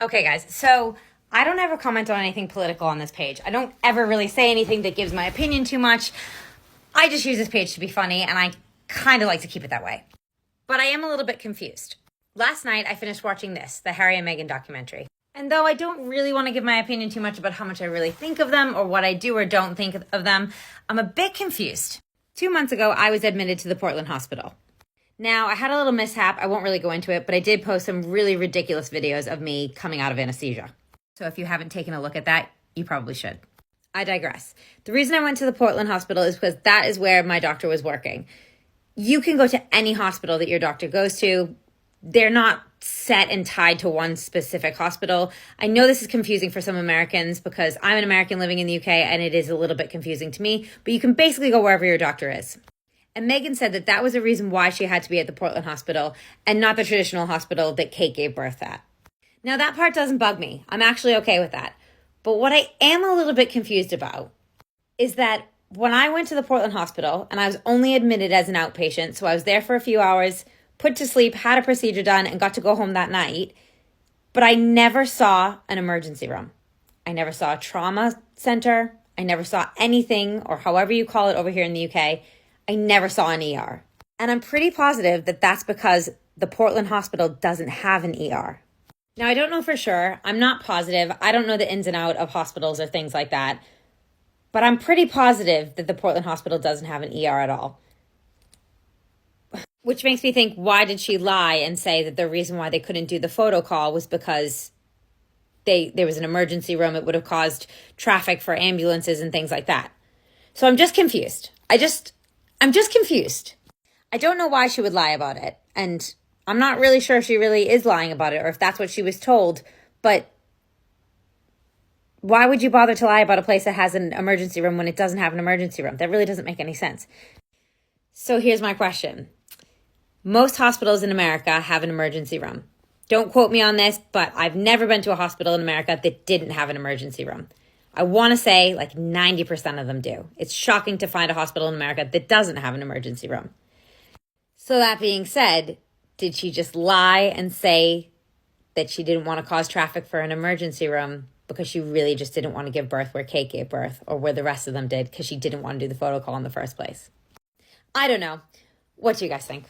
Okay, guys, so I don't ever comment on anything political on this page. I don't ever really say anything that gives my opinion too much. I just use this page to be funny, and I kind of like to keep it that way. But I am a little bit confused. Last night, I finished watching the Harry and Meghan documentary. And though I don't really want to give my opinion too much about how much I really think of them or what I do or don't think of them, I'm a bit confused. 2 months ago, I was admitted to the Portland hospital. Now, I had a little mishap. I won't really go into it, but I did post some really ridiculous videos of me coming out of anesthesia. So if you haven't taken a look at that, you probably should. I digress. The reason I went to the Portland hospital is because that is where my doctor was working. You can go to any hospital that your doctor goes to. They're not set and tied to one specific hospital. I know this is confusing for some Americans because I'm an American living in the UK and it is a little bit confusing to me, but you can basically go wherever your doctor is. And Meghan said that that was a reason why she had to be at the Portland hospital and not the traditional hospital that Kate gave birth at. Now, that part doesn't bug me. I'm actually okay with that. But what I am a little bit confused about is that when I went to the Portland hospital and I was only admitted as an outpatient, so I was there for a few hours, put to sleep, had a procedure done, and got to go home that night, but I never saw an emergency room. I never saw a trauma center. I never saw anything, or however you call it over here in the UK. I never saw an ER. And I'm pretty positive that that's because the Portland hospital doesn't have an ER. Now, I don't know for sure. I'm not positive. I don't know the ins and outs of hospitals or things like that. But I'm pretty positive that the Portland hospital doesn't have an ER at all. Which makes me think, why did she lie and say that the reason why they couldn't do the photo call was because there was an emergency room? It would have caused traffic for ambulances and things like that. So I'm just confused. I'm just confused. I don't know why she would lie about it. And I'm not really sure if she really is lying about it or if that's what she was told. But why would you bother to lie about a place that has an emergency room when it doesn't have an emergency room? That really doesn't make any sense. So here's my question. Most hospitals in America have an emergency room. Don't quote me on this, but I've never been to a hospital in America that didn't have an emergency room. I want to say like 90% of them do. It's shocking to find a hospital in America that doesn't have an emergency room. So that being said, did she just lie and say that she didn't want to cause traffic for an emergency room because she really just didn't want to give birth where Kate gave birth or where the rest of them did because she didn't want to do the photo call in the first place? I don't know. What do you guys think?